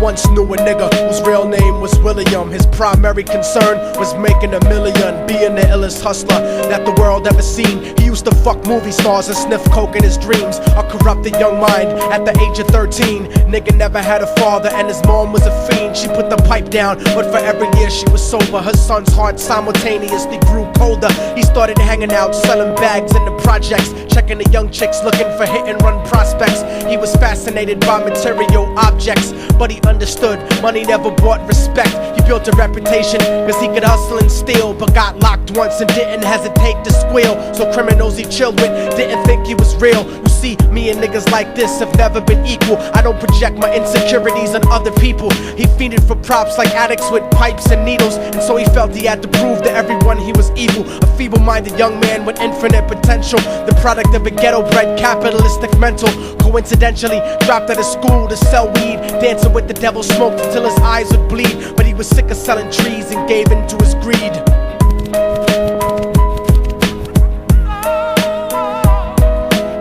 once knew a nigga whose real name was William. His primary concern was making $1 million, being the illest hustler that the world ever seen. He used to fuck movie stars and sniff coke in his dreams. A corrupted young mind at the age of 13. Nigga never had a father and his mom was a fiend. She put the pipe down, but for every year she was sober, her son's heart simultaneously grew colder. He started hanging out, selling bags in the projects, checking the young chicks looking for hit and run prospects. He was fascinated by material objects, but he understood money never bought respect. He built a reputation cause he could hustle and steal, but got locked once and didn't hesitate to squeal. So criminals he chilled with didn't think he was real. You see, me and niggas like this have never been equal. I don't project my insecurities on other people. He fiended for props like addicts with pipes and needles, and so he felt he had to prove to everyone he was evil. A feeble-minded young man with infinite potential, the product of a ghetto-bred capitalistic mental. Coincidentally dropped out of school to sell weed, dancing with the devil, smoked until his eyes would bleed. But he was sick of selling trees and gave in to his greed.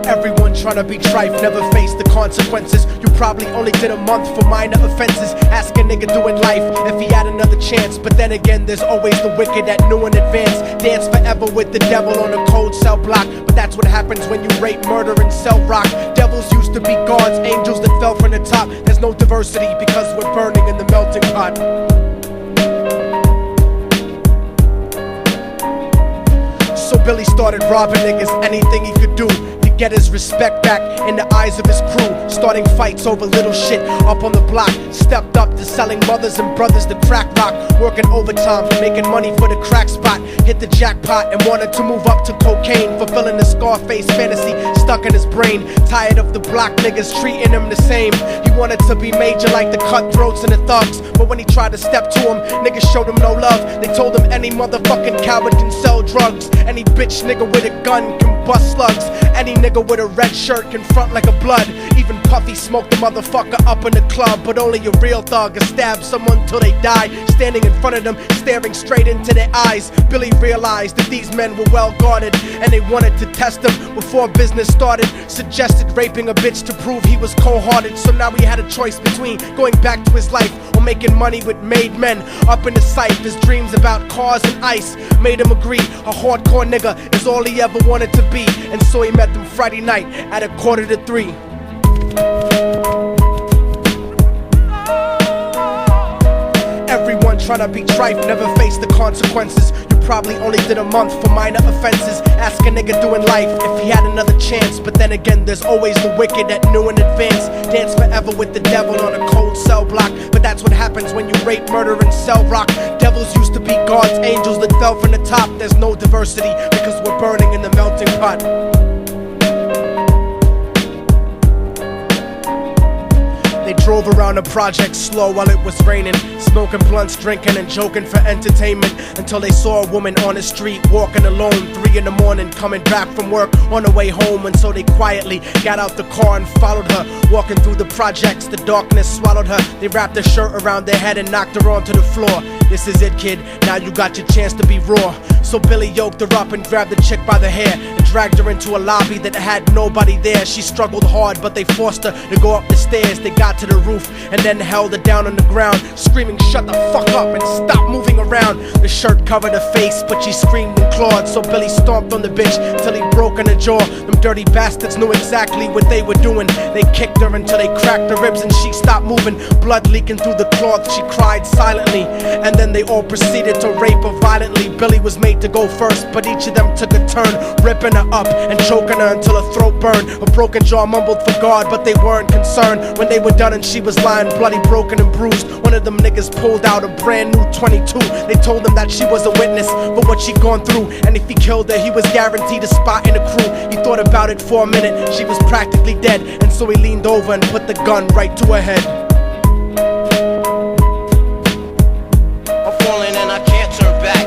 Everyone tryna be trife, never face the consequences. You probably only did a month for minor offenses. Ask a nigga doing life if he had another chance. But then again, there's always the wicked that knew in advance. Dance forever with the devil on a cold cell block. But that's what happens when you rape, murder, and sell rock. Devils used to be gods, angels that fell from the top. There's no diversity because we're burning in the melting pot. So Billy started robbing niggas, anything he could do to get his respect back in the eyes of his crew. Starting fights over little shit up on the block. Stepped up to selling mothers and brothers the crack rock. Working overtime, making money for the crack spot. Hit the jackpot and wanted to move up to cocaine, fulfilling the Scarface fantasy stuck in his brain. Tired of the block niggas treating him the same. He wanted to be major like the cutthroats and the thugs, but when he tried to step to him, niggas showed him no love. They told him any motherfucking coward can sell drugs. Any bitch nigga with a gun can bust slugs. Any nigga with a red shirt can front like a blood. Even Puffy smoked the motherfucker up in the club. But only a real thug can stab someone till they die. Standing in front of them, staring straight into their eyes, Billy realized that these men were well guarded, and they wanted to test him before business started. Suggested raping a bitch to prove he was cold-hearted. So now he had a choice between going back to his life or making money with made men. Up in the sight, his dreams about cars and ice made him agree a hardcore nigga is all he ever wanted to be. And so he met them Friday night at 2:45. Everyone tryna be trife, never face the consequences. You probably only did a month for minor offenses. Ask a nigga doing life if he had another chance. But then again, there's always the wicked that knew in advance. Dance forever with the devil on a cold cell block. But that's what happens when you rape, murder, and sell rock. Devils used to be gods, angels that fell from the top. There's no diversity because we're burning in the melting pot. They drove around the project slow while it was raining, smoking blunts, drinking and joking for entertainment, until they saw a woman on the street walking alone, 3 in the morning, coming back from work on her way home. And so they quietly got out the car and followed her. Walking through the projects, the darkness swallowed her. They wrapped her shirt around their head and knocked her onto the floor. This is it, kid, now you got your chance to be raw. So Billy yoked her up and grabbed the chick by the hair and dragged her into a lobby that had nobody there. She struggled hard, but they forced her to go up the stairs. They got to the roof and then held her down on the ground, screaming, "Shut the fuck up and stop moving around." The shirt covered her face, but she screamed and clawed. So Billy stomped on the bitch till he broke in her jaw. Them dirty bastards knew exactly what they were doing. They kicked her until they cracked her ribs and she stopped moving. Blood leaking through the cloth, she cried silently. And then they all proceeded to rape her violently. Billy was made to go first, but each of them took a turn, ripping her up and choking her until her throat burned. Her broken jaw mumbled for God, but they weren't concerned. When they were done and she was lying bloody, broken and bruised, one of them niggas pulled out a brand new 22. They told him that she was a witness for what she'd gone through, and if he killed her, he was guaranteed a spot in the crew. He thought about it for a minute, she was practically dead, and so he leaned over and put the gun right to her head. I'm falling and I can't turn back.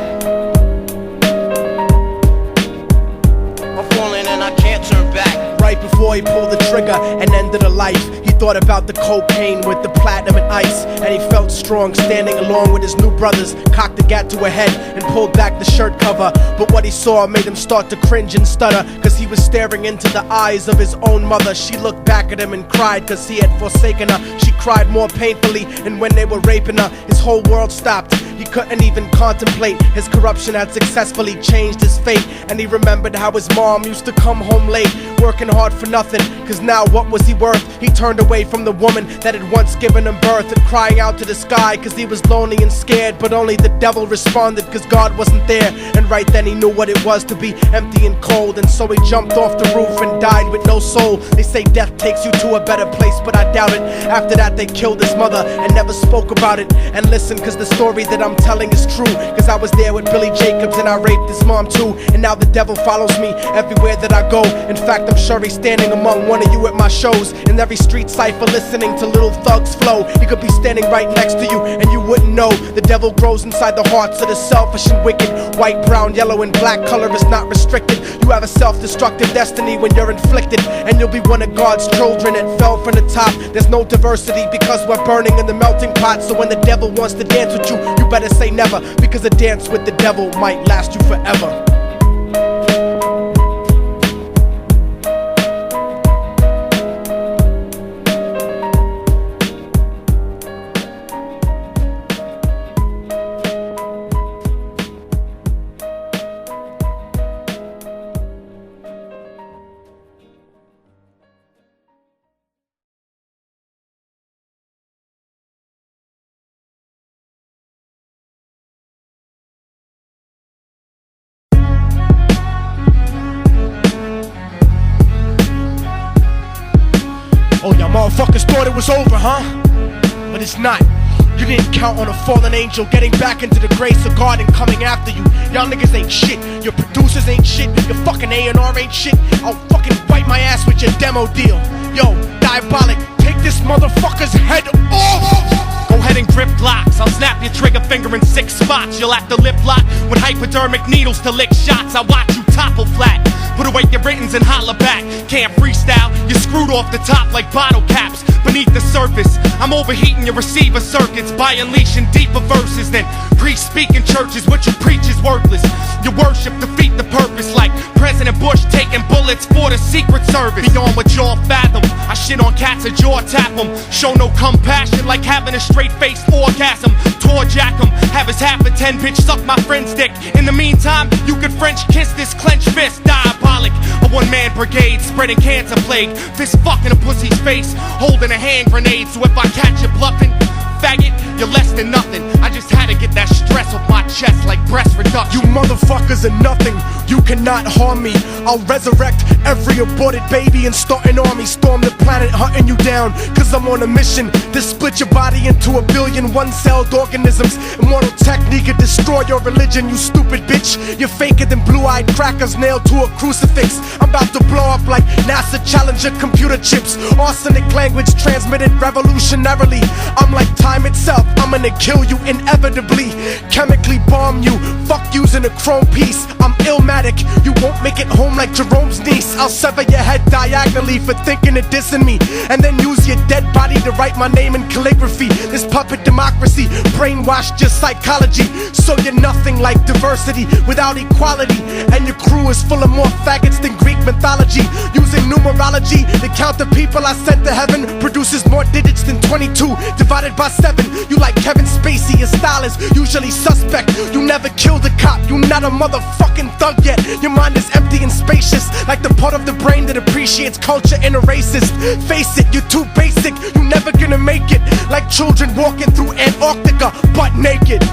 I'm falling and I can't turn back. Right right before he pulled the trigger and ended a life. He thought about the cocaine with the platinum and ice, and he felt strong standing along with his new brothers. Cocked the gat to a head and pulled back the shirt cover, but what he saw made him start to cringe and stutter, cause he was staring into the eyes of his own mother. She looked back at him and cried cause he had forsaken her. She cried more painfully, and when they were raping her, his whole world stopped. He couldn't even contemplate. His corruption had successfully changed his fate, and he remembered how his mom used to come home late, working hard for nothing, cause now what was he worth? He turned away from the woman that had once given him birth, and crying out to the sky cause he was lonely and scared, but only the devil responded cause God wasn't there. And right then he knew what it was to be empty and cold, and so he jumped off the roof and died with no soul. They say death takes you to a better place, but I doubt it. After that they killed his mother and never spoke about it. And listen, cause the story that I'm telling is true, cause I was there with Billy Jacobs and I raped his mom too. And now the devil follows me everywhere that I go. In fact, I'm sure he's standing among one of you at my shows, in every street cipher listening to Little Thug's flow. He could be standing right next to you and you wouldn't know. The devil grows inside the hearts of the selfish and wicked. White, brown, yellow and black color is not restricted. You have a self-destructive destiny when you're inflicted, and you'll be one of God's children that fell from the top. There's no diversity because we're burning in the melting pot. So when the devil wants to dance with you, you better say never, because a dance with the devil might last you forever. Oh, y'all motherfuckers thought it was over, huh? But it's not. You didn't count on a fallen angel getting back into the grace of God and coming after you. Y'all niggas ain't shit. Your producers ain't shit. Your fucking A&R ain't shit. I'll fucking wipe my ass with your demo deal. Yo, Diabolic, take this motherfucker's head off! Go ahead and grip blocks. I'll snap your trigger finger in 6 spots. You'll have to lip lock with hypodermic needles to lick shots. I watch you topple flat. Put away your writtens and holler back. Can't freestyle, you're screwed off the top like bottle caps. Beneath the surface, I'm overheating your receiver circuits by unleashing deeper verses than pre-speaking churches. What you preach is worthless. Your worship defeat the purpose, like President Bush taking bullets for the Secret Service. Beyond what y'all fathom, I shit on cats or jaw tap them. Show no compassion like having a straight-faced orgasm. Tour jack them, have his half a 10 bitch suck my friend's dick. In the meantime, you could French kiss this clenched fist. Diabolic, a one-man brigade spreading cancer plague. Fist fucking a pussy's face, holding a hand grenade. So if I catch you bluffing, faggot, you're less than nothing. I just had to get that stress off my chest like breast reduction. You motherfuckers are nothing, you cannot harm me. I'll resurrect every aborted baby and start an army. Storm the planet hunting you down, cause I'm on a mission to split your body into 1 billion one-celled organisms. Immortal technique could destroy your religion, you stupid bitch. You're faker than blue-eyed crackers nailed to a crucifix. I'm about to blow up like NASA Challenger computer chips. Arsenic language transmitted revolutionarily. I'm like time itself, I'm gonna kill you inevitably. Chemically bomb you, fuck using a chrome piece. I'm illmatic, you won't make it home like Jerome's niece. I'll sever your head diagonally for thinking of dissing me, and then use your dead body to write my name in calligraphy. This puppet democracy brainwashed your psychology, so you're nothing like diversity without equality. And your crew is full of more faggots than Greek mythology. Using numerology to count the people I sent to heaven produces more digits than 22 divided by 7. You like Kevin Spacey, your style is usually suspect. You never killed a cop, you not a motherfucking thug yet. Your mind is empty and spacious, like the part of the brain that appreciates culture and a racist. Face it, you're too basic, you never gonna make it. Like children walking through Antarctica butt naked.